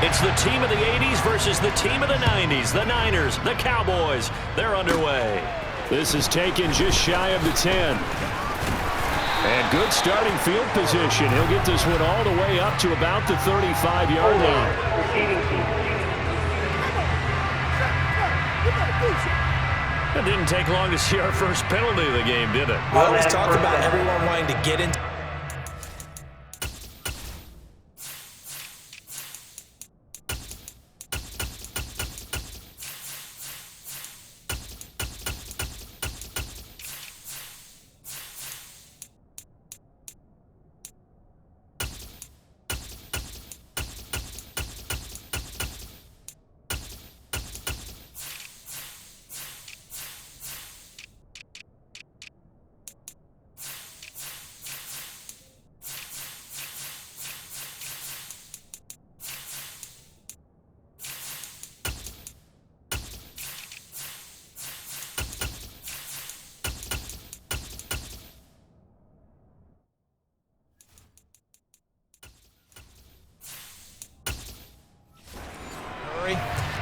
It's the team of the 80s versus the team of the 90s. The Niners, the Cowboys, they're underway. This is taken just shy of the 10. And good starting field position. He'll get this one all the way up to about the 35-yard line. It didn't take long to see our first penalty of the game, did it? We always talk about everyone wanting to get into.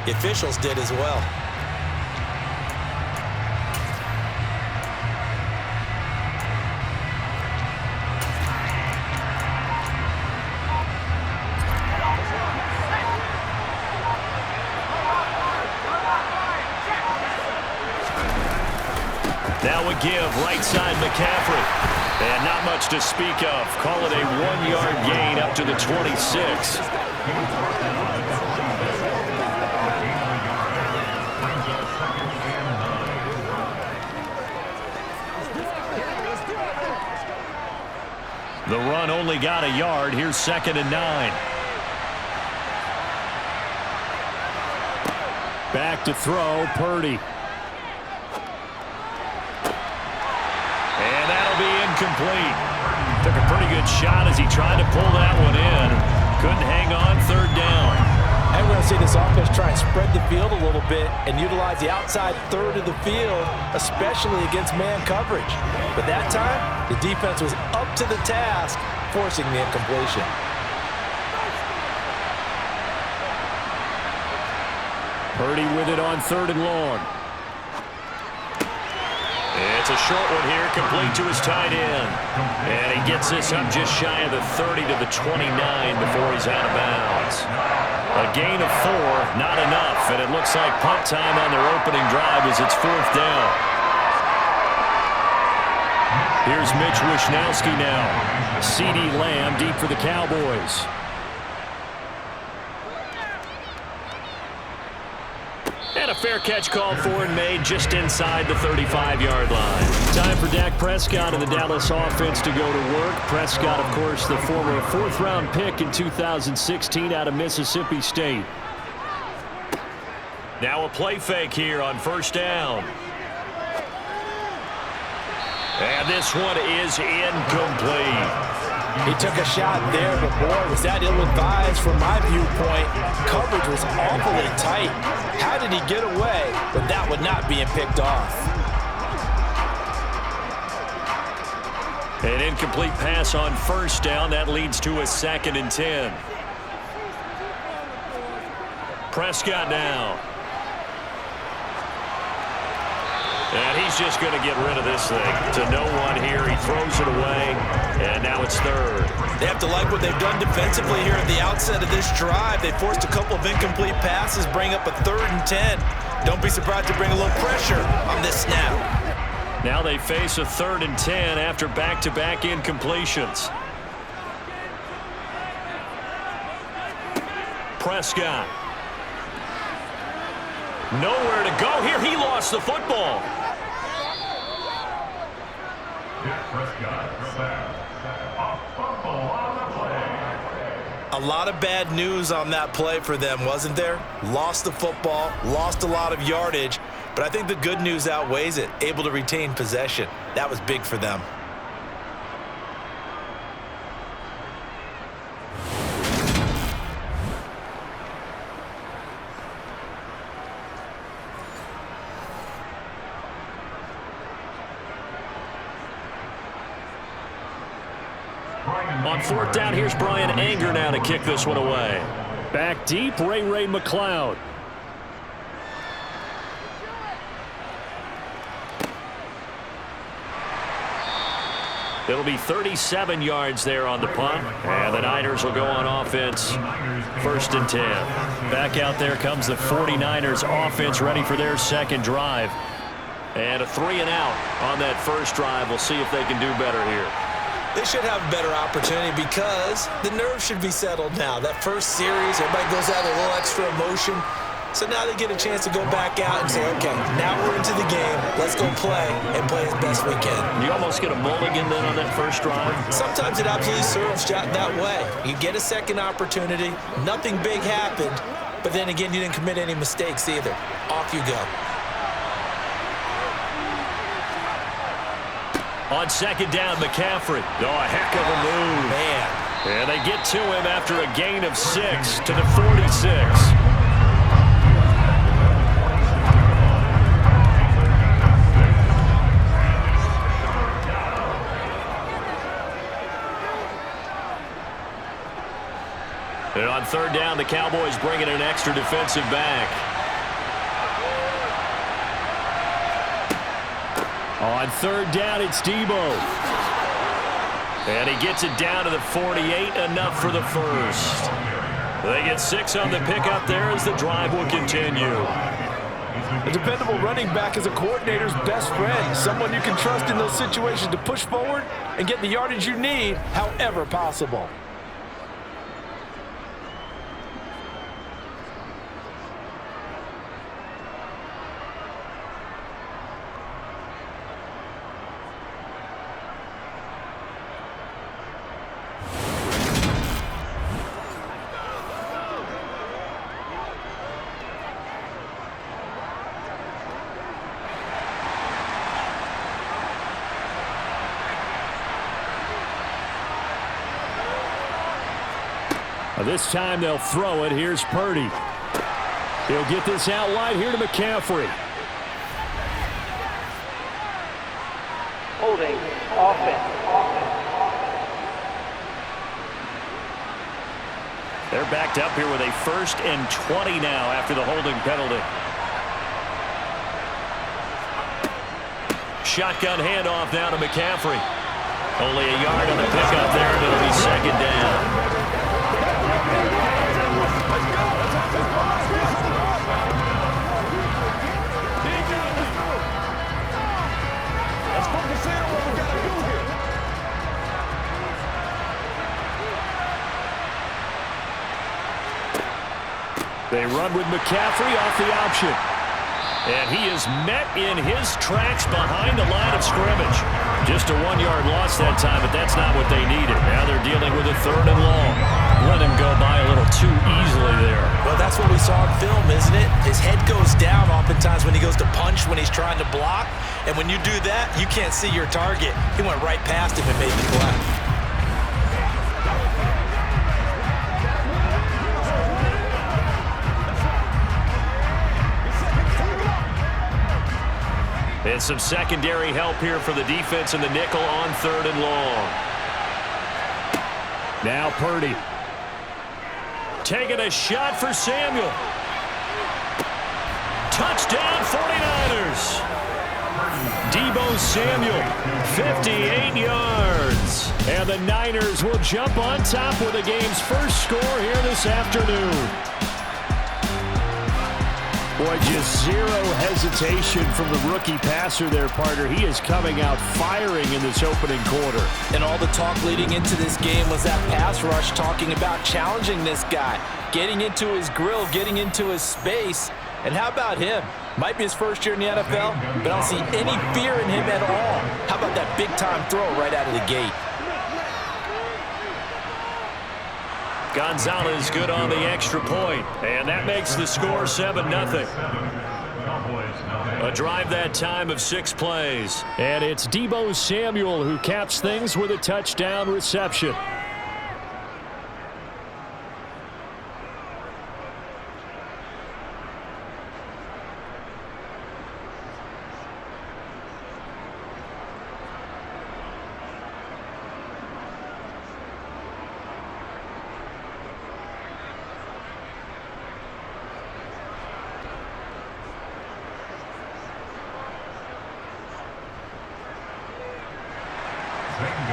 The officials did as well. Now a give, right side McCaffrey. And not much to speak of. Call it a 1-yard gain up to the 26. The run only got a yard. Here's 2nd and 9. Back to throw, Purdy. And that'll be incomplete. Took a pretty good shot as he tried to pull that one in. Couldn't hang on, 3rd down. And we're going to see this offense try and spread the field a little bit and utilize the outside third of the field, especially against man coverage. But that time, the defense was up to the task, forcing the incompletion. Purdy with it on 3rd and long. It's a short one here, complete to his tight end. And he gets this up just shy of the 30 to the 29 before he's out of bounds. A gain of 4, not enough, and it looks like punt time on their opening drive as it's 4th down. Here's Mitch Wishnowsky now. CeeDee Lamb deep for the Cowboys. And a fair catch called for and made just inside the 35-yard line. Time for Dak Prescott and the Dallas offense to go to work. Prescott, of course, the former 4th-round pick in 2016 out of Mississippi State. Now a play fake here on 1st down. And this one is incomplete. He took a shot there, but boy, was that ill-advised from my viewpoint. Coverage was awfully tight. How did he get away with that one not being picked off? An incomplete pass on 1st down. That leads to a 2nd and 10. Prescott now. And he's just going to get rid of this thing. To no one here. He throws it away. And now it's 3rd. They have to like what they've done defensively here at the outset of this drive. They forced a couple of incomplete passes, bring up a 3rd and 10. Don't be surprised to bring a little pressure on this snap. Now they face a 3rd and 10 after back-to-back incompletions. Prescott. Nowhere to go here. He lost the football. A lot of bad news on that play for them, wasn't there? Lost the football, lost a lot of yardage, but I think the good news outweighs it. Able to retain possession. That was big for them. On 4th down, here's Brian Anger now to kick this one away. Back deep, Ray McCloud. It'll be 37 yards there on the punt, and the Niners will go on offense, 1st and 10. Back out there comes the 49ers offense, ready for their second drive. And a 3 and out on that first drive. We'll see if they can do better here. They should have a better opportunity because the nerves should be settled now. That first series, everybody goes out with a little extra emotion. So now they get a chance to go back out and say, okay, now we're into the game. Let's go play and play as best we can. You almost get a mulligan then on that first drive? Sometimes it absolutely serves that way. You get a second opportunity. Nothing big happened. But then again, you didn't commit any mistakes either. Off you go. On 2nd down, McCaffrey. Oh, a heck of a move. Man. And they get to him after a gain of 6 to the 46. And on 3rd down, the Cowboys bring in an extra defensive back. On 3rd down, it's Debo. And he gets it down to the 48, enough for the first. They get 6 on the pickup there as the drive will continue. A dependable running back is a coordinator's best friend, someone you can trust in those situations to push forward and get the yardage you need however possible. This time they'll throw it. Here's Purdy. He'll get this out wide here to McCaffrey. Holding offense. They're backed up here with a 1st and 20 now after the holding penalty. Shotgun handoff now to McCaffrey. Only a yard on the pickup there, and it'll be 2nd down. They run with McCaffrey off the option. And he is met in his tracks behind the line of scrimmage. Just a 1-yard loss that time, but that's not what they needed. Now they're dealing with a 3rd and long. Let him go by a little too easily there. Well, that's what we saw in film, isn't it? His head goes down oftentimes when he goes to punch, when he's trying to block. And when you do that, you can't see your target. He went right past him and made the play. And some secondary help here for the defense in the nickel on 3rd and long. Now Purdy. Taking a shot for Samuel. Touchdown 49ers. Debo Samuel, 58 yards. And the Niners will jump on top with the game's first score here this afternoon. Boy, just zero hesitation from the rookie passer there, partner. He is coming out firing in this opening quarter. And all the talk leading into this game was that pass rush talking about challenging this guy, getting into his grill, getting into his space. And how about him? Might be his first year in the NFL, but I don't see any fear in him at all. How about that big-time throw right out of the gate? Gonzalez good on the extra point, and that makes the score 7-0. A drive that time of 6 plays. And it's Debo Samuel who caps things with a touchdown reception.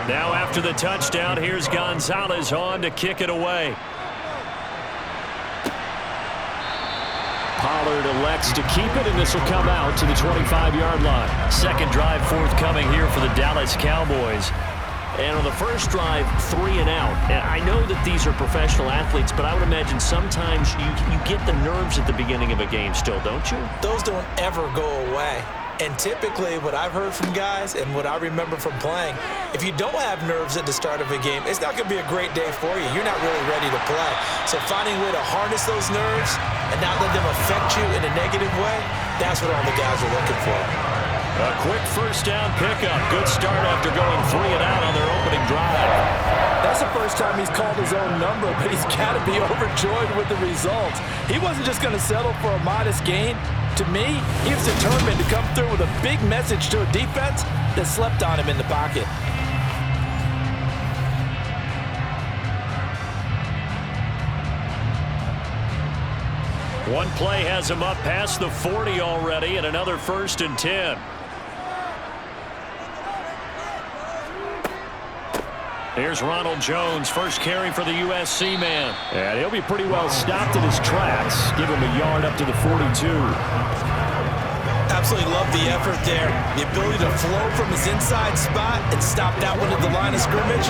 Now after the touchdown, here's Gonzalez on to kick it away. Pollard elects to keep it, and this will come out to the 25-yard line. Second drive forthcoming here for the Dallas Cowboys. And on the first drive, 3 and out. And I know that these are professional athletes, but I would imagine sometimes you get the nerves at the beginning of a game still, don't you? Those don't ever go away. And typically, what I've heard from guys and what I remember from playing, if you don't have nerves at the start of a game, it's not going to be a great day for you. You're not really ready to play. So finding a way to harness those nerves and not let them affect you in a negative way, that's what all the guys are looking for. A quick first down pickup. Good start after going 3 and out on their opening drive. That's the first time he's called his own number, but he's got to be overjoyed with the results. He wasn't just going to settle for a modest gain. To me, he was determined to come through with a big message to a defense that slept on him in the pocket. One play has him up past the 40 already, and another 1st and 10. Here's Ronald Jones, first carry for the USC man. And he'll be pretty well stopped in his tracks. Give him a yard up to the 42. Absolutely love the effort there. The ability to flow from his inside spot and stop that one at the line of scrimmage.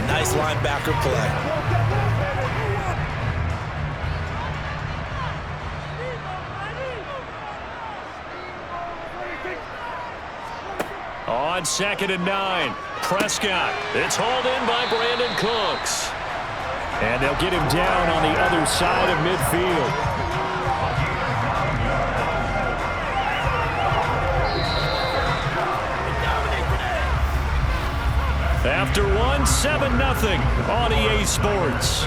Nice linebacker play. On 2nd and 9, Prescott. It's hauled in by Brandon Cooks. And they'll get him down on the other side of midfield. After one, 7-0 on EA Sports.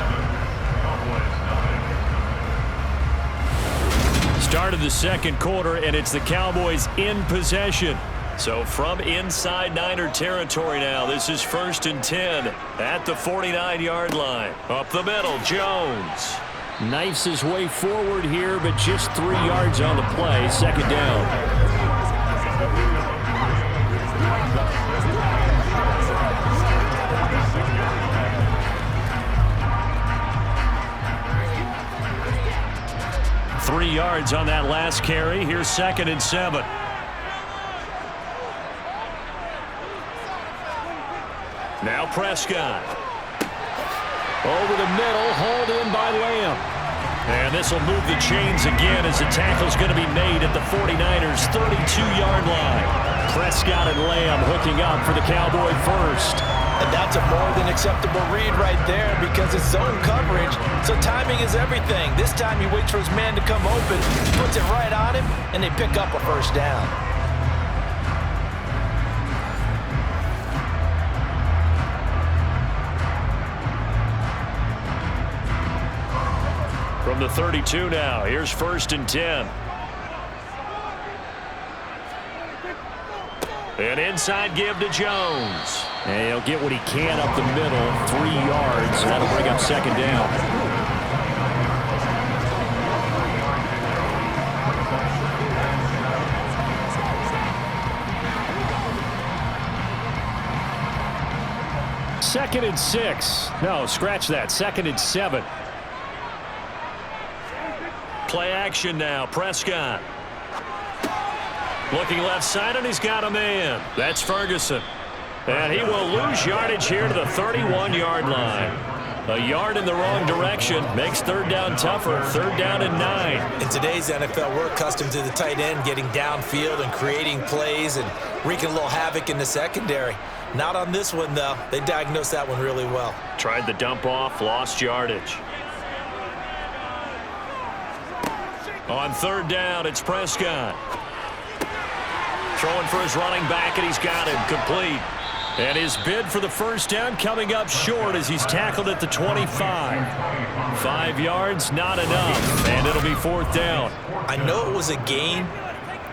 Start of the second quarter, and it's the Cowboys in possession. So from inside Niner territory now, this is 1st and 10 at the 49-yard line. Up the middle, Jones. Knifes his way forward here, but just 3 yards on the play. 2nd down. Three yards on that last carry. Here's 2nd and 7. Now Prescott. Over the middle, hauled in by Lamb. And this will move the chains again as the tackle's going to be made at the 49ers' 32-yard line. Prescott and Lamb hooking up for the Cowboy first. And that's a more than acceptable read right there because it's zone coverage, so timing is everything. This time he waits for his man to come open, puts it right on him, and they pick up a first down. From the 32 now, here's 1st and 10. An inside give to Jones. And he'll get what he can up the middle, 3 yards. That'll bring up 2nd down. Second and 6. No, scratch that. 2nd and 7. Play action now, Prescott. Looking left side, and he's got a man. That's Ferguson. And he will lose yardage here to the 31-yard line. A yard in the wrong direction makes 3rd down tougher. 3rd down and 9. In today's NFL, we're accustomed to the tight end getting downfield and creating plays and wreaking a little havoc in the secondary. Not on this one, though. They diagnosed that one really well. Tried the dump off, lost yardage. On 3rd down, it's Prescott. Throwing for his running back, and he's got him complete. And his bid for the first down coming up short as he's tackled at the 25. 5 yards, not enough, and it'll be 4th down. I know it was a gain,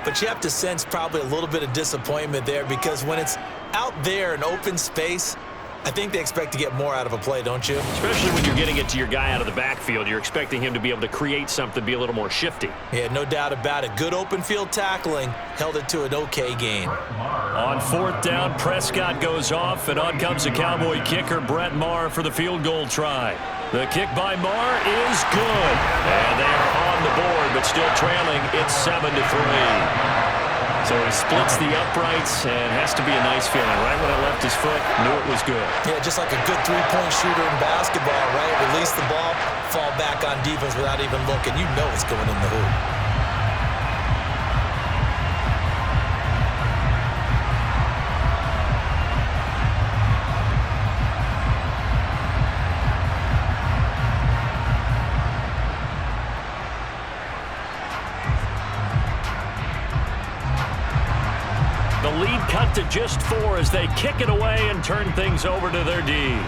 but you have to sense probably a little bit of disappointment there because when it's out there in open space, I think they expect to get more out of a play, don't you? Especially when you're getting it to your guy out of the backfield. You're expecting him to be able to create something, be a little more shifty. Yeah, no doubt about it. Good open field tackling held it to an okay gain. On 4th down, Prescott goes off, and on comes the Cowboy kicker, Brett Maher, for the field goal try. The kick by Maher is good. And they are on the board, but still trailing. It's 7-3. So he splits the uprights, and has to be a nice feeling. Right when I left his foot, knew it was good. Yeah, just like a good three-point shooter in basketball, right? Release the ball, fall back on defense without even looking. You know it's going in the hoop. The lead cut to just 4 as they kick it away and turn things over to their D.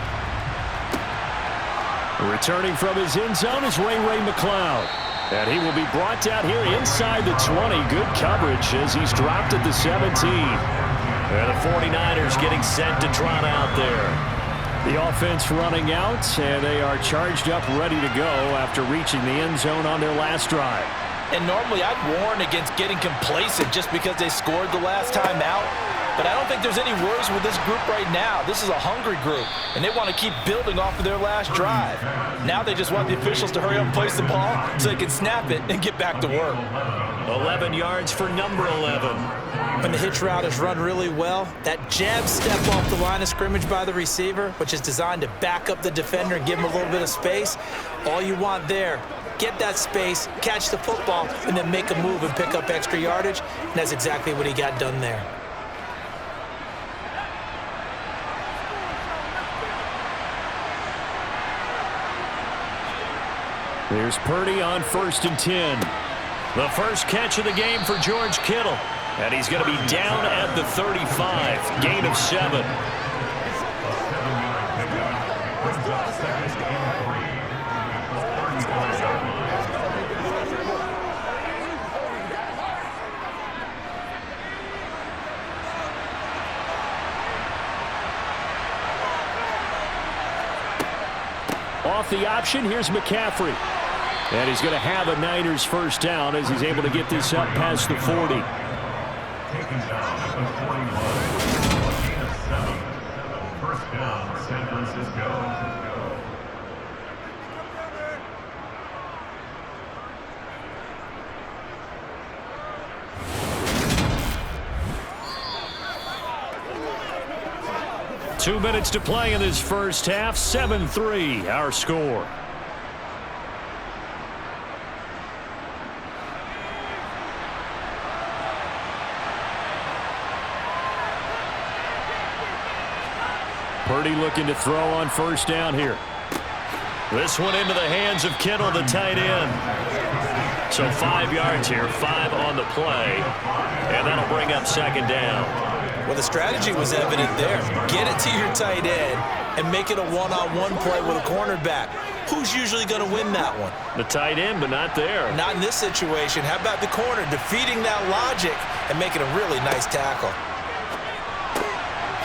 Returning from his end zone is Ray McCloud. And he will be brought down here inside the 20. Good coverage as he's dropped at the 17. And the 49ers getting set to trot out there. The offense running out, and they are charged up, ready to go after reaching the end zone on their last drive. And normally I'd warn against getting complacent just because they scored the last time out. But I don't think there's any worries with this group right now. This is a hungry group, and they want to keep building off of their last drive. Now they just want the officials to hurry up and place the ball so they can snap it and get back to work. 11 yards for number 11. When the hitch route is run really well, that jab step off the line of scrimmage by the receiver, which is designed to back up the defender and give him a little bit of space, all you want there. Get that space, catch the football, and then make a move and pick up extra yardage. And that's exactly what he got done there. There's Purdy on 1st and 10. The first catch of the game for George Kittle. And he's going to be down at the 35. Gain of 7. Off the option, here's McCaffrey. And he's going to have a Niners first down as he's able to get this up past the 40. Taken down at the 41. Gain of 7. First down, San Francisco. 2 minutes to play in this first half. 7-3, our score. Purdy looking to throw on first down here. This one into the hands of Kittle, the tight end. So 5 yards here, 5 on the play. And that'll bring up second down. Well, the strategy was evident there. Get it to your tight end and make it a one-on-one play with a cornerback. Who's usually going to win that one? The tight end, but not there. Not in this situation. How about the corner defeating that logic and making a really nice tackle?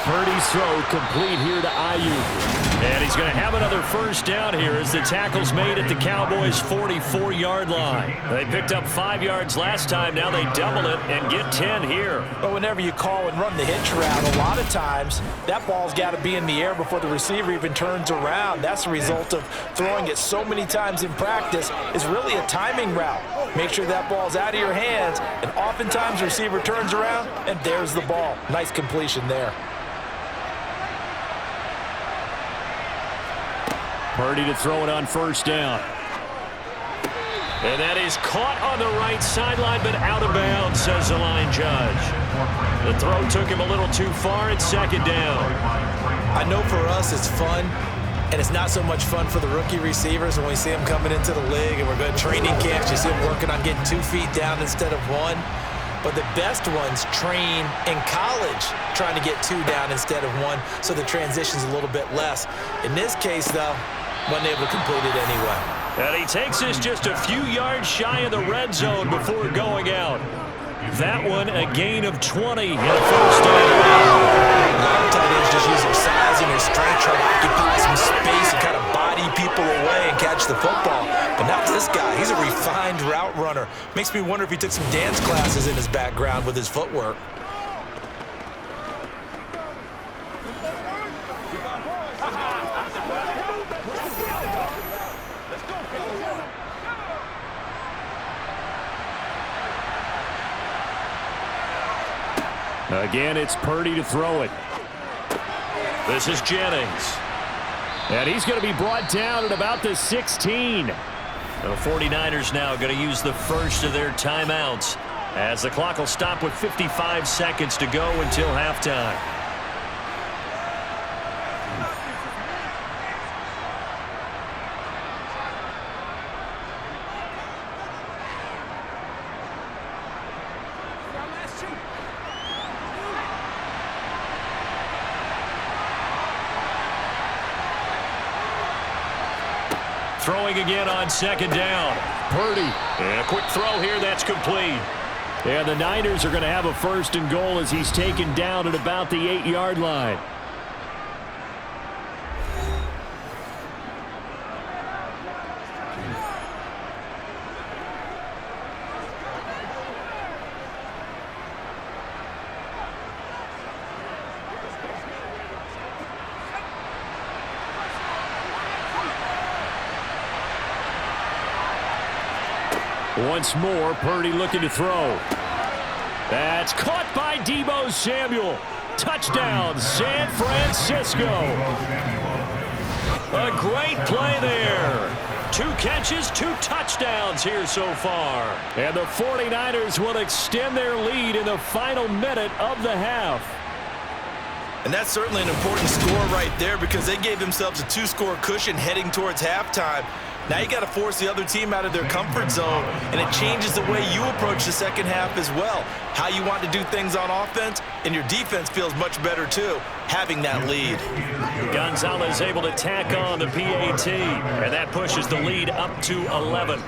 Purdy's throw complete here to Ayuk. And he's going to have another first down here as the tackle's made at the Cowboys' 44-yard line. They picked up 5 yards last time. Now they double it and get 10 here. But whenever you call and run the hitch route, a lot of times that ball's got to be in the air before the receiver even turns around. That's the result of throwing it so many times in practice. Is really a timing route. Make sure that ball's out of your hands, and oftentimes the receiver turns around, and there's the ball. Nice completion there. Purdy to throw it on first down. And that is caught on the right sideline, but out of bounds, says the line judge. The throw took him a little too far. It's second down. I know for us it's fun, and it's not so much fun for the rookie receivers when we see them coming into the league and we're going to training camps. You see them working on getting 2 feet down instead of 1. But the best ones train in college trying to get 2 down instead of 1, so the transition's a little bit less. In this case, though, wasn't able to complete it anyway. And he takes this just a few yards shy of the red zone before going out. That one a gain of 20 and a first down. Tight ends just use their size and their strength, try to occupy some space and kind of body people away and catch the football. But not this guy. He's a refined route runner. Makes me wonder if he took some dance classes in his background with his footwork. Again, it's Purdy to throw it. This is Jennings. And he's going to be brought down at about the 16. The 49ers now going to use the first of their timeouts as the clock will stop with 55 seconds to go until halftime. Throwing again on second down. Purdy. And a quick throw here, that's complete. And the Niners are going to have a first and goal as he's taken down at about the 8-yard line. Once more, Purdy looking to throw. That's caught by Deebo Samuel. Touchdown, San Francisco. A great play there. 2 catches, 2 touchdowns here so far. And the 49ers will extend their lead in the final minute of the half. And that's certainly an important score right there because they gave themselves a 2-score cushion heading towards halftime. Now you got to force the other team out of their comfort zone, and it changes the way you approach the second half as well. How you want to do things on offense, and your defense feels much better too, having that lead. Gonzalez able to tack on the PAT, and that pushes the lead up to 11.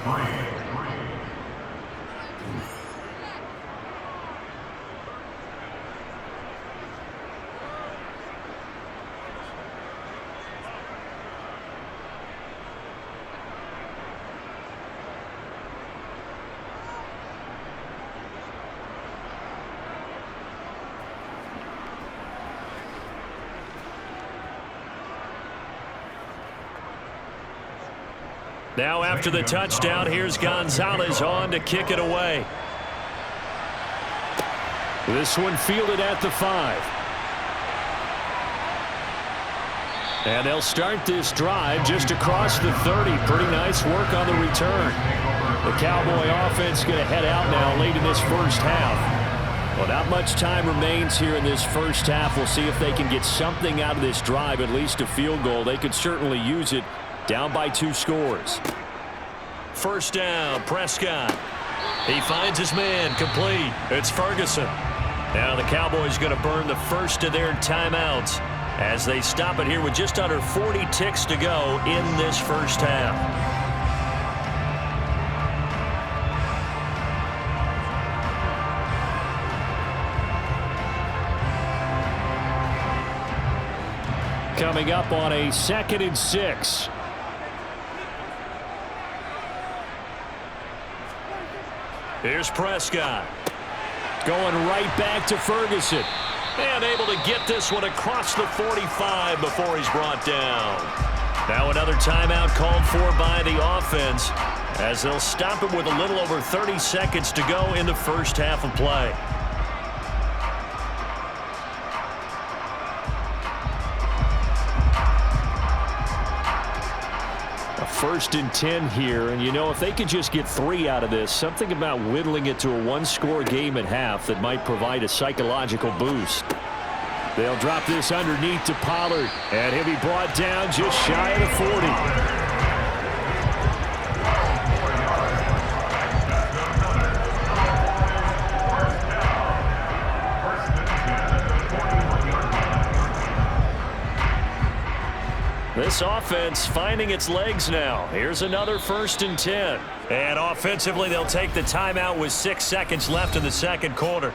Now after the touchdown, here's Gonzalez on to kick it away. This one fielded at the 5. And they'll start this drive just across the 30. Pretty nice work on the return. The Cowboy offense going to head out now late in this first half. Well, not much time remains here in this first half. We'll see if they can get something out of this drive, at least a field goal. They could certainly use it. Down by 2 scores. First down, Prescott. He finds his man, complete. It's Ferguson. Now the Cowboys going to burn the first of their timeouts as they stop it here with just under 40 ticks to go in this first half. Coming up on a 2nd and 6. Here's Prescott. Going right back to Ferguson. And able to get this one across the 45 before he's brought down. Now another timeout called for by the offense as they'll stop it with a little over 30 seconds to go in the first half of play. First and 10 here, and you know, if they could just get 3 out of this, something about whittling it to a 1-score game at half that might provide a psychological boost. They'll drop this underneath to Pollard, and he'll be brought down just shy of the 40. This offense finding its legs now. Here's another 1st and 10. And offensively, they'll take the timeout with 6 seconds left in the second quarter.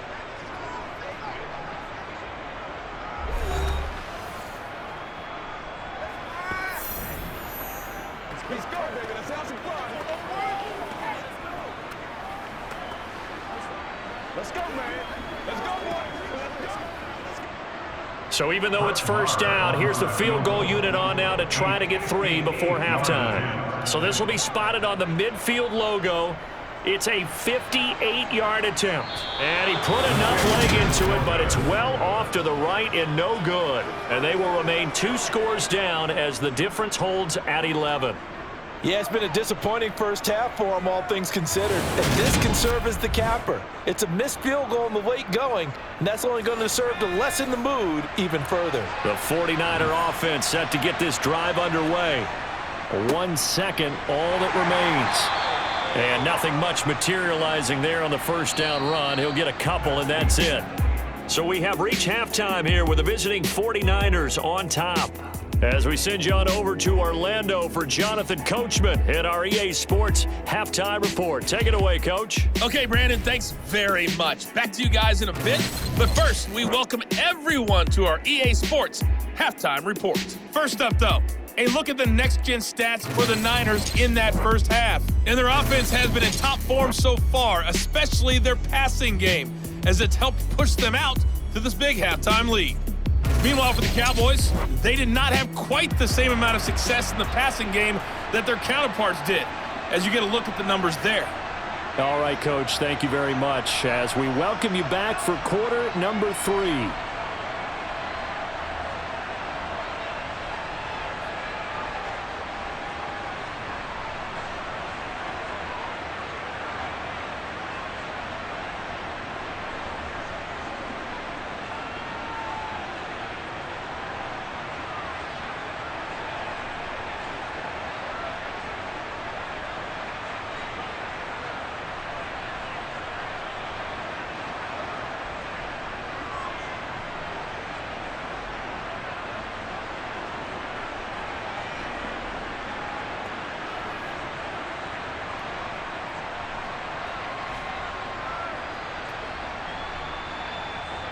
Let's go, baby. Let's have some fun. Let's go, man. Let's go, boys. Let's go. So even though it's first down, here's the field goal unit on now to try to get 3 before halftime. So this will be spotted on the midfield logo. It's a 58-yard attempt. And he put enough leg into it, but it's well off to the right and no good. And they will remain 2 scores down as the difference holds at 11. Yeah, it's been a disappointing first half for them, all things considered. And this can serve as the capper. It's a missed field goal in the late going, and that's only going to serve to lessen the mood even further. The 49er offense set to get this drive underway. 1 second, all that remains. And nothing much materializing there on the first down run. He'll get a couple, and that's it. So we have reached halftime here with the visiting 49ers on top. As we send you on over to Orlando for Jonathan Coachman at our EA Sports Halftime Report. Take it away, Coach. Okay, Brandon, thanks very much. Back to you guys in a bit. But first, we welcome everyone to our EA Sports Halftime Report. First up, though, a look at the next-gen stats for the Niners in that first half. And their offense has been in top form so far, especially their passing game, as it's helped push them out to this big halftime lead. Meanwhile, for the Cowboys, they did not have quite the same amount of success in the passing game that their counterparts did, as you get a look at the numbers there. All right, Coach, thank you very much as we welcome you back for quarter number 3.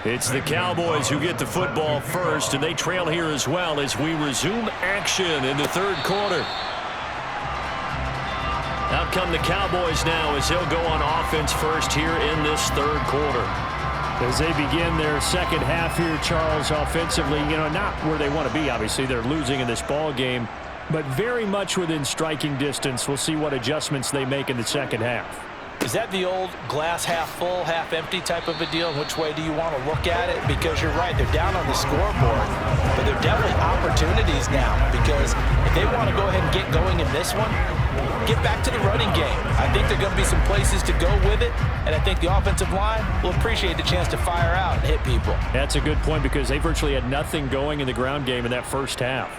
It's the Cowboys who get the football first, and they trail here as well as we resume action in the third quarter. Out come the Cowboys now as they'll go on offense first here in this third quarter. As they begin their second half here, Charles, offensively, not where they want to be, obviously. They're losing in this ball game, but very much within striking distance. We'll see what adjustments they make in the second half. Is that the old glass half full, half empty type of a deal? Which way do you want to look at it? Because you're right, they're down on the scoreboard, but they're definitely opportunities now, because if they want to go ahead and get going in this one, get back to the running game. I think there are going to be some places to go with it, and I think the offensive line will appreciate the chance to fire out and hit people. That's a good point because they virtually had nothing going in the ground game in that first half.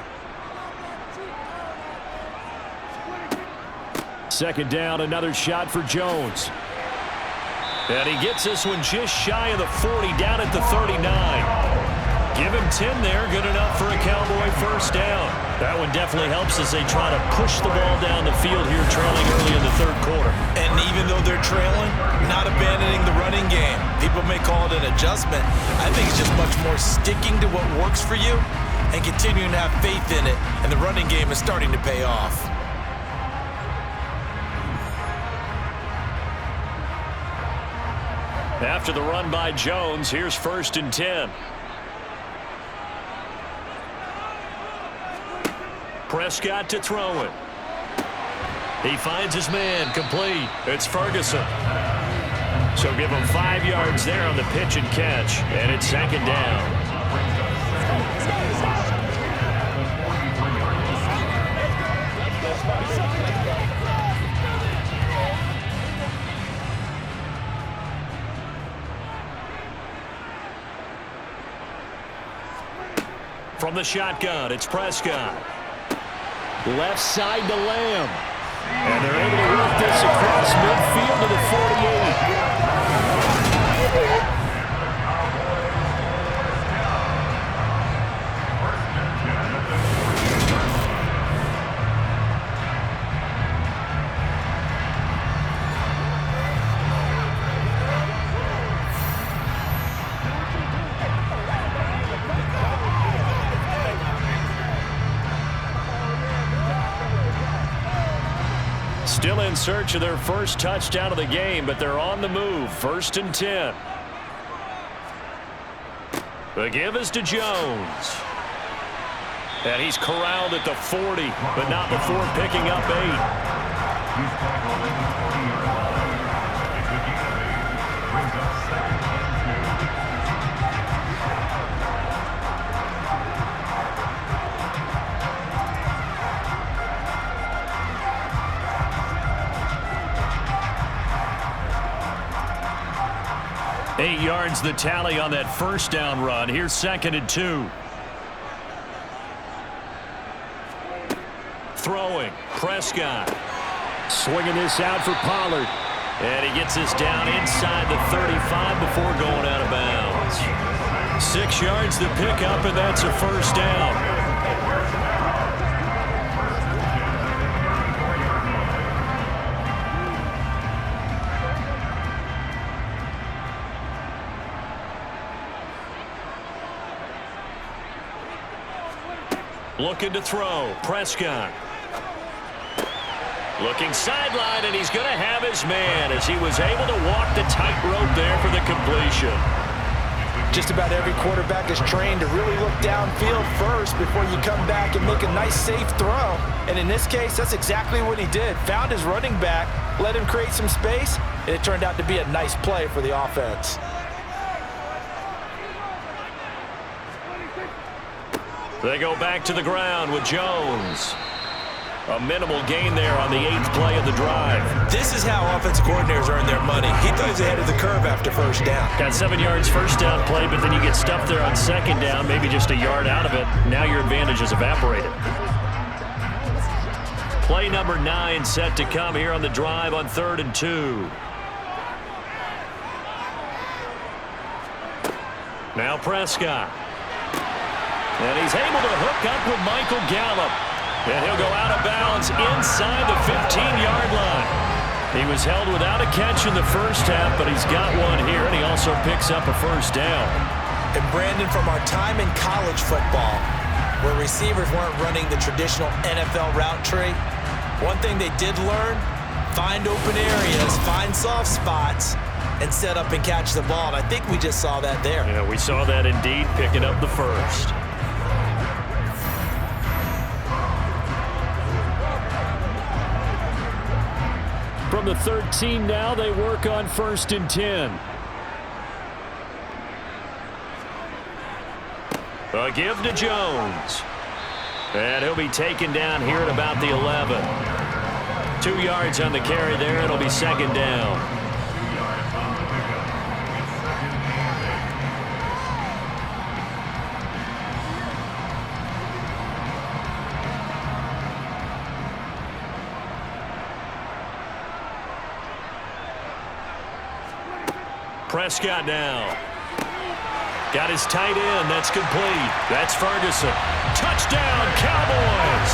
Second down, another shot for Jones. And he gets this one just shy of the 40, down at the 39. Give him 10 there, good enough for a Cowboy first down. That one definitely helps as they try to push the ball down the field here, trailing early in the third quarter. And even though they're trailing, not abandoning the running game. People may call it an adjustment. I think it's just much more sticking to what works for you and continuing to have faith in it, and the running game is starting to pay off. After the run by Jones, here's 1st and 10. Prescott to throw it. He finds his man, complete. It's Ferguson. So give him 5 yards there on the pitch and catch, and it's second down. From the shotgun, it's Prescott. Left side to Lamb. And they're able to work this across midfield to the 48. Still in search of their first touchdown of the game, but they're on the move. 1st and 10. The give is to Jones. And he's corralled at the 40, but not before picking up 8. He's tackled at the 40-yard line. It's a gain of 8. Brings up 2nd and 2. Eight yards the tally on that first down run. Here's 2nd and 2. Throwing. Prescott. Swinging this out for Pollard. And he gets this down inside the 35 before going out of bounds. 6 yards the pickup, and that's a first down. Looking to throw. Prescott. Looking sideline, and he's going to have his man as he was able to walk the tightrope there for the completion. Just about every quarterback is trained to really look downfield first before you come back and make a nice, safe throw. And in this case, that's exactly what he did. Found his running back, let him create some space, and it turned out to be a nice play for the offense. They go back to the ground with Jones. A minimal gain there on the 8th play of the drive. This is how offensive coordinators earn their money. He thought he was ahead of the curve after first down. Got 7 yards first down play, but then you get stuffed there on 2nd down, maybe just a yard out of it. Now your advantage is evaporated. Play number 9 set to come here on the drive on 3rd and 2. Now Prescott. And he's able to hook up with Michael Gallup. And he'll go out of bounds inside the 15-yard line. He was held without a catch in the first half, but he's got one here, and he also picks up a first down. And Brandon, from our time in college football, where receivers weren't running the traditional NFL route tree, one thing they did learn, find open areas, find soft spots, and set up and catch the ball. And I think we just saw that there. Yeah, we saw that indeed, picking up the first. From the 13 now, they work on 1st and 10. A give to Jones. And he'll be taken down here at about the 11. 2 yards on the carry there. It'll be 2nd down. Prescott now. Got his tight end. That's complete. That's Ferguson. Touchdown, Cowboys.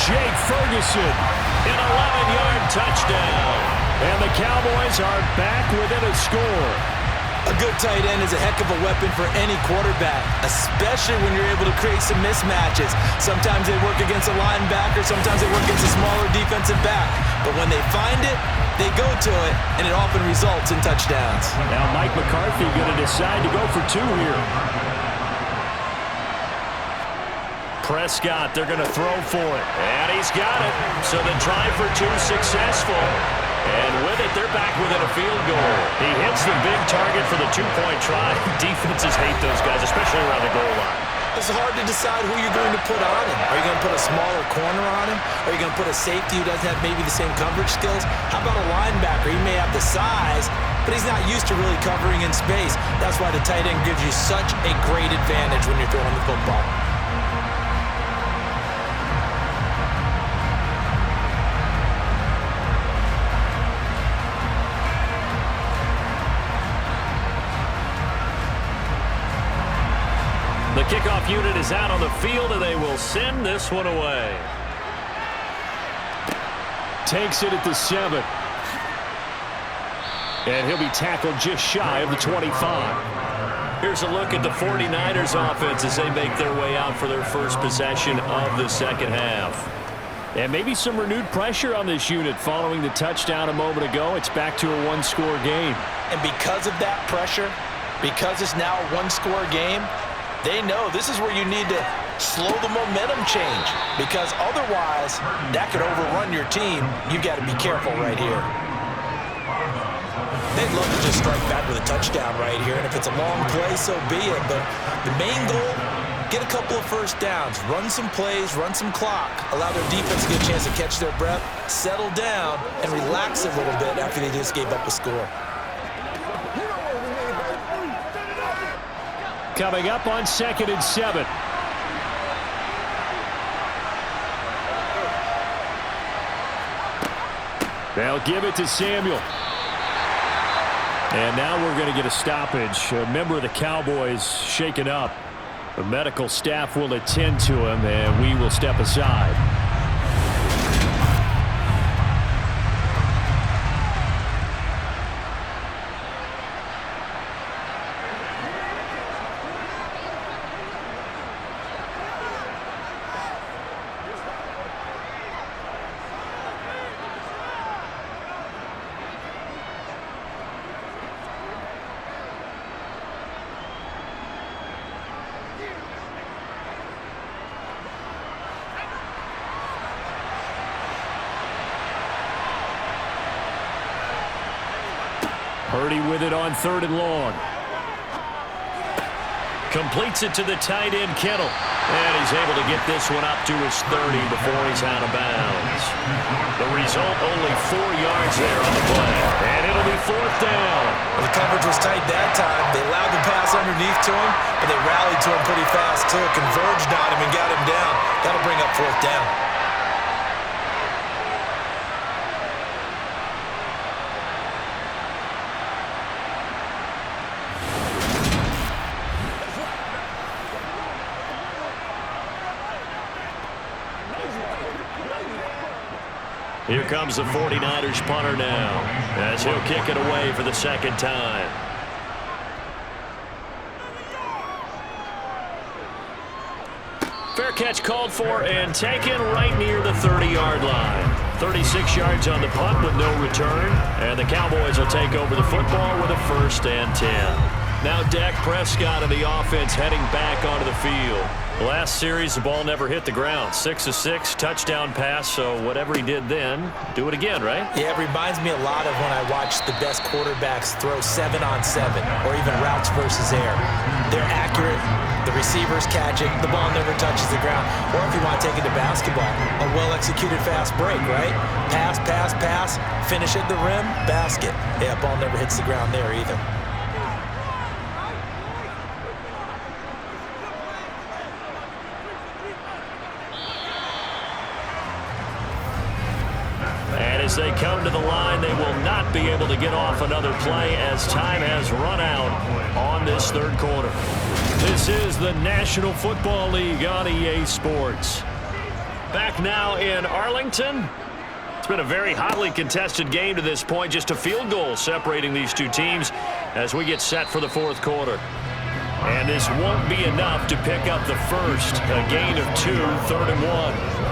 Jake Ferguson, an 11-yard touchdown. And the Cowboys are back within a score. A good tight end is a heck of a weapon for any quarterback, especially when you're able to create some mismatches. Sometimes they work against a linebacker, sometimes they work against a smaller defensive back. But when they find it, they go to it, and it often results in touchdowns. Now Mike McCarthy going to decide to go for 2 here. Prescott, they're going to throw for it. And he's got it. So the try for 2 successful. And with it, they're back within a field goal. He hits the big target for the 2-point try. Defenses hate those guys, especially around the goal line. It's hard to decide who you're going to put on him. Are you going to put a smaller corner on him? Are you going to put a safety who doesn't have maybe the same coverage skills? How about a linebacker? He may have the size, but he's not used to really covering in space. That's why the tight end gives you such a great advantage when you're throwing the football. The kickoff unit is out on the field, and they will send this one away. Takes it at the 7. And he'll be tackled just shy of the 25. Here's a look at the 49ers offense as they make their way out for their first possession of the second half. And maybe some renewed pressure on this unit following the touchdown a moment ago. It's back to a one-score game. And because of that pressure, because it's now a one-score game, they know this is where you need to slow the momentum change, because otherwise that could overrun your team. You've got to be careful right here. They'd love to just strike back with a touchdown right here, and if it's a long play, so be it. But the main goal, get a couple of first downs, run some plays, run some clock, allow their defense to get a chance to catch their breath, settle down, and relax a little bit after they just gave up a score. Coming up on 2nd and 7. They'll give it to Samuel. And now we're going to get a stoppage. A member of the Cowboys shaken up. The medical staff will attend to him, and we will step aside. Purdy with it on 3rd and long. Completes it to the tight end, Kittle. And he's able to get this one up to his 30 before he's out of bounds. The result, only 4 yards there on the play. And it'll be 4th down. Well, the coverage was tight that time. They allowed the pass underneath to him, but they rallied to him pretty fast, too. Converged on him and got him down. That'll bring up 4th down. Here comes the 49ers punter now, as he'll kick it away for the 2nd time. Fair catch called for and taken right near the 30-yard line. 36 yards on the punt with no return, and the Cowboys will take over the football with a 1st and 10. Now Dak Prescott and the offense heading back onto the field. Last series, the ball never hit the ground. 6 of 6, touchdown pass, so whatever he did then, do it again, right? Yeah, it reminds me a lot of when I watched the best quarterbacks throw 7-on-7 or even routes versus air. They're accurate, the receivers catch it, the ball never touches the ground. Or if you want to take it to basketball, a well-executed fast break, right? Pass, pass, pass, finish at the rim, basket. Yeah, ball never hits the ground there either. As they come to the line, they will not be able to get off another play as time has run out on this 3rd quarter. This is the National Football League on EA Sports. Back now in Arlington. It's been a very hotly contested game to this point. Just a field goal separating these two teams as we get set for the 4th quarter. And this won't be enough to pick up the first. A gain of 2, 3rd and 1.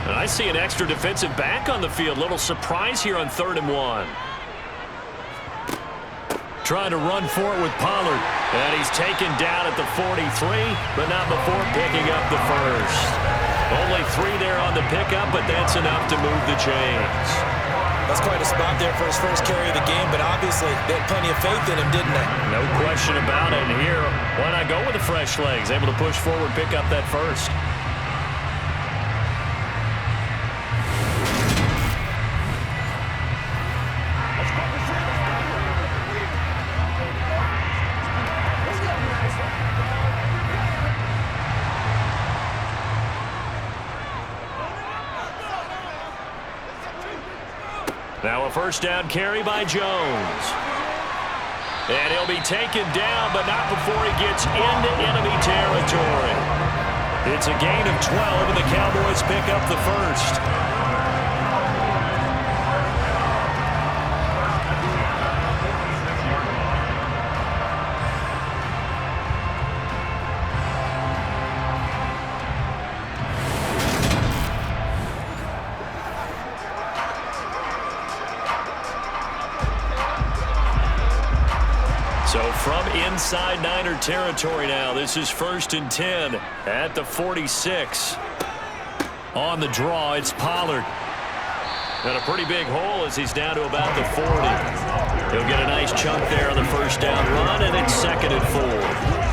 I see an extra defensive back on the field. Little surprise here on 3rd and 1. Trying to run for it with Pollard. And he's taken down at the 43, but not before picking up the first. Only 3 there on the pickup, but that's enough to move the chains. That's quite a spot there for his first carry of the game, but obviously they had plenty of faith in him, didn't they? No question about it. And here, why not go with the fresh legs? Able to push forward, pick up that first. Now a 1st down carry by Jones. And he'll be taken down, but not before he gets into enemy territory. It's a gain of 12, and the Cowboys pick up the first. So from inside Niner territory now, this is 1st and 10 at the 46. On the draw, it's Pollard. And a pretty big hole as he's down to about the 40. He'll get a nice chunk there on the first down run, and it's 2nd and 4.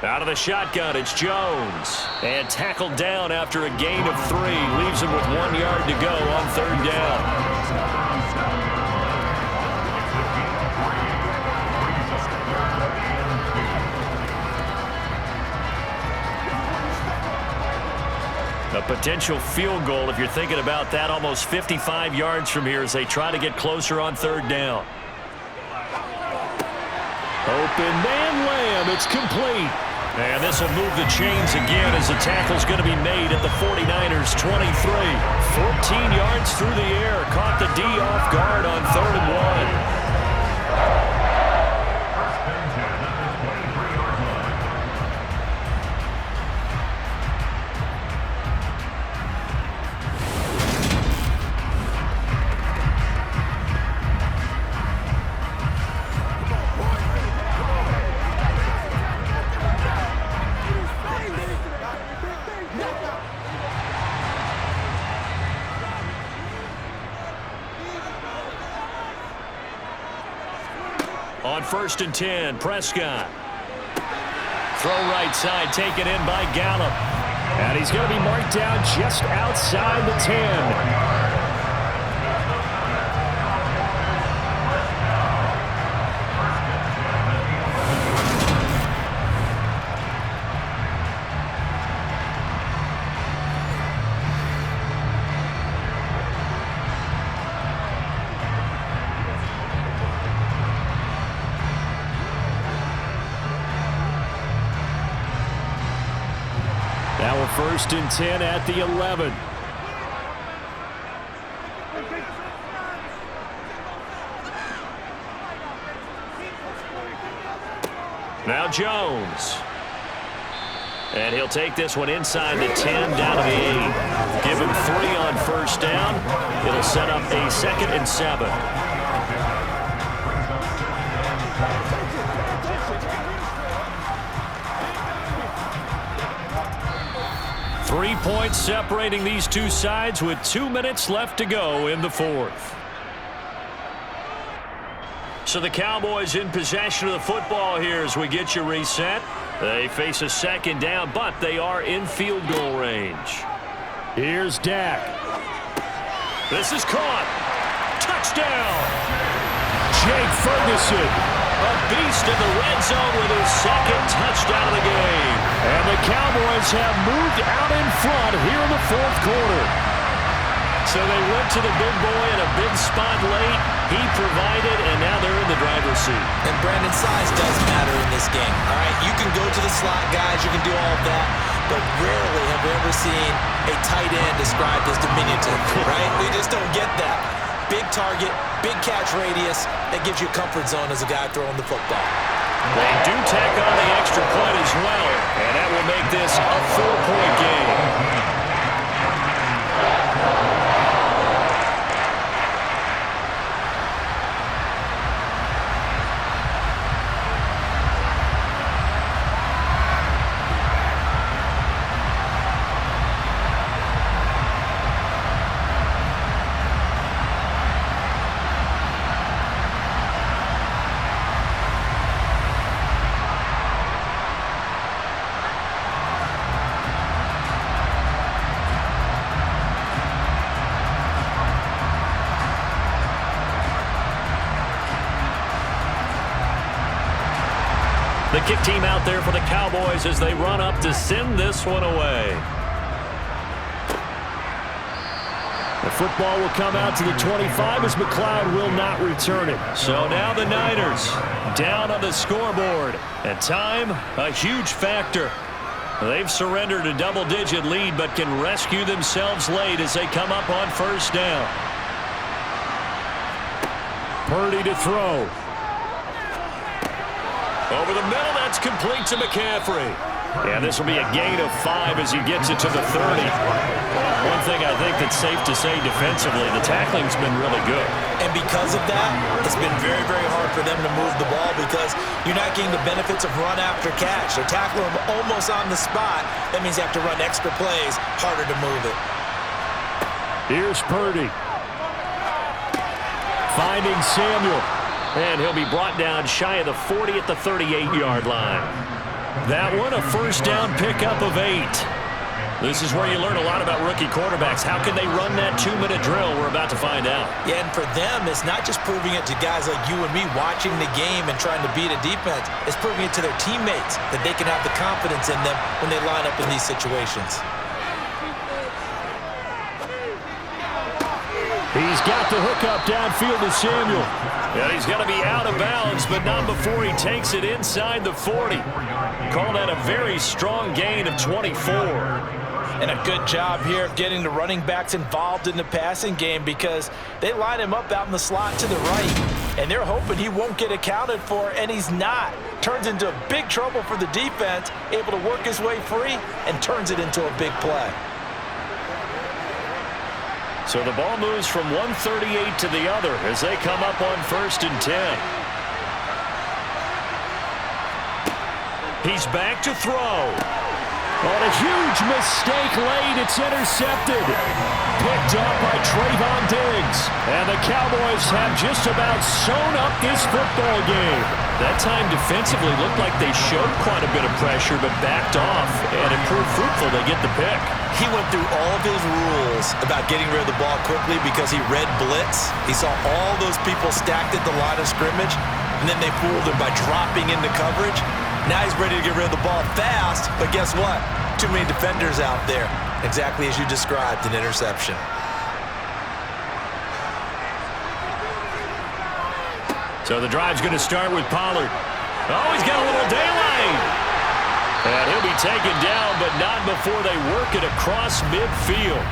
Out of the shotgun, it's Jones. And tackled down after a gain of 3. Leaves him with 1 yard to go on 3rd down. A potential field goal, if you're thinking about that, almost 55 yards from here as they try to get closer on 3rd down. Open man Lamb. It's complete. And this will move the chains again as the tackle's going to be made at the 49ers 23. 14 yards through the air. Caught the D off guard on 3rd and 1. On 1st and 10, Prescott. Throw right side, taken in by Gallup. And he's going to be marked down just outside the 10. Now we're 1st and 10 at the 11. Now Jones. And he'll take this one inside the 10, down to the 8. Give him 3 on 1st down. It'll set up a 2nd and 7. 3 points separating these two sides with 2 minutes left to go in the 4th. So the Cowboys in possession of the football here as we get you reset. They face a 2nd down, but they are in field goal range. Here's Dak. This is caught. Touchdown. Jake Ferguson. A beast in the red zone with his 2nd touchdown of the game. And the Cowboys have moved out in front here in the 4th quarter. So they went to the big boy in a big spot late. He provided, and now they're in the driver's seat. And Brandon, size does matter in this game. All right, you can go to the slot guys, you can do all of that, but rarely have we ever seen a tight end described as diminutive, right? We just don't get that. Big target, big catch radius, that gives you a comfort zone as a guy throwing the football. They do tack on the extra point as well, and that will make this a 4-point game. The kick team out there for the Cowboys as they run up to send this one away. The football will come out to the 25 as McLeod will not return it. So now the Niners down on the scoreboard. And time, a huge factor. They've surrendered a double-digit lead but can rescue themselves late as they come up on 1st down. Purdy to throw. Over the middle, that's complete to McCaffrey. Yeah, this will be a gain of 5 as he gets it to the 30. One thing I think that's safe to say defensively, the tackling's been really good. And because of that, it's been very, very hard for them to move the ball because you're not getting the benefits of run after catch. They're tackling them almost on the spot. That means you have to run extra plays, harder to move it. Here's Purdy. Finding Samuel. And he'll be brought down shy of the 40 at the 38-yard line. That one, a first down pickup of 8. This is where you learn a lot about rookie quarterbacks. How can they run that 2-minute drill? We're about to find out. Yeah, and for them, it's not just proving it to guys like you and me watching the game and trying to beat a defense. It's proving it to their teammates that they can have the confidence in them when they line up in these situations. He's got the hook up downfield to Samuel. Yeah, he's going to be out of bounds, but not before he takes it inside the 40. Call that a very strong gain of 24. And a good job here of getting the running backs involved in the passing game because they line him up out in the slot to the right. And they're hoping he won't get accounted for, and he's not. Turns into big trouble for the defense, able to work his way free, and turns it into a big play. So the ball moves from 138 to the other as they come up on 1st and 10. He's back to throw. On a huge mistake late, it's intercepted. Picked up by Trayvon Diggs. And the Cowboys have just about sewn up this football game. That time defensively looked like they showed quite a bit of pressure but backed off, and it proved fruitful. They get the pick. He went through all of his rules about getting rid of the ball quickly because he read blitz. He saw all those people stacked at the line of scrimmage, and then they fooled him by dropping into coverage. Now he's ready to get rid of the ball fast, but guess what? Too many defenders out there. Exactly as you described, an interception. So the drive's going to start with Pollard. Oh, he's got a little daylight. And he'll be taken down, but not before they work it across midfield.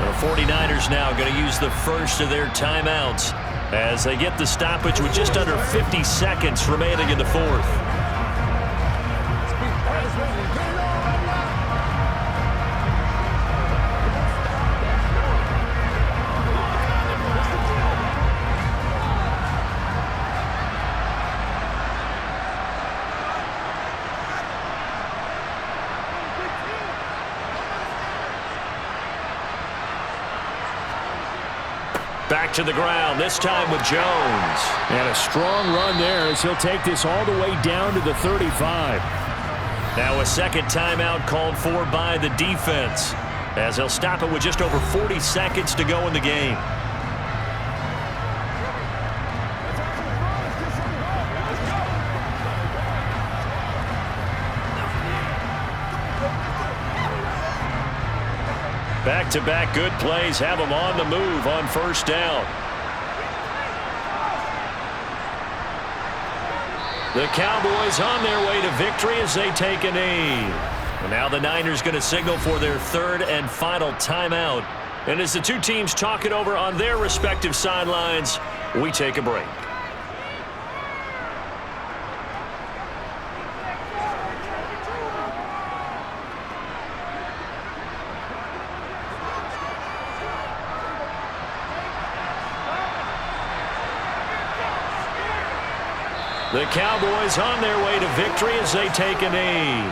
The 49ers now going to use the first of their timeouts as they get the stoppage with just under 50 seconds remaining in the 4th. Back to the ground, this time with Jones. And a strong run there as he'll take this all the way down to the 35. Now a second timeout called for by the defense as they'll stop it with just over 40 seconds to go in the game. Back-to-back good plays have them on the move on 1st down. The Cowboys on their way to victory as they take a knee. And now the Niners going to signal for their 3rd and final timeout. And as the two teams talk it over on their respective sidelines, we take a break. The Cowboys on their way to victory as they take a knee.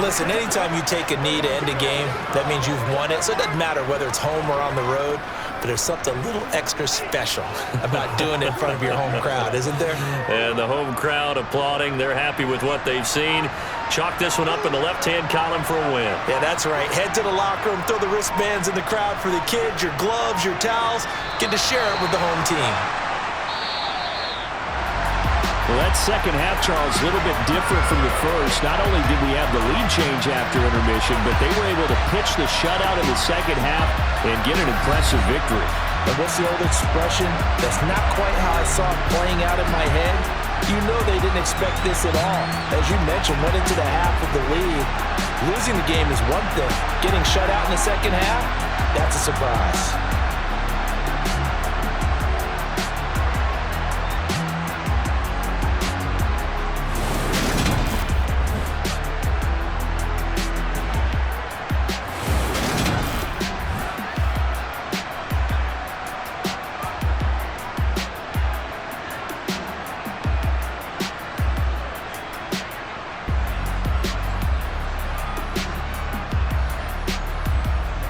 Listen, anytime you take a knee to end a game, that means you've won it. So it doesn't matter whether it's home or on the road, but there's something a little extra special about doing it in front of your home crowd, isn't there? And the home crowd applauding. They're happy with what they've seen. Chalk this one up in the left-hand column for a win. Yeah, that's right. Head to the locker room, throw the wristbands in the crowd for the kids, your gloves, your towels. Get to share it with the home team. Well, that second half, Charles, a little bit different from the first. Not only did we have the lead change after intermission, but they were able to pitch the shutout in the second half and get an impressive victory. And what's the old expression? That's not quite how I saw it playing out in my head. You know they didn't expect this at all. As you mentioned, went into the half of the lead. Losing the game is one thing. Getting shut out in the second half, that's a surprise.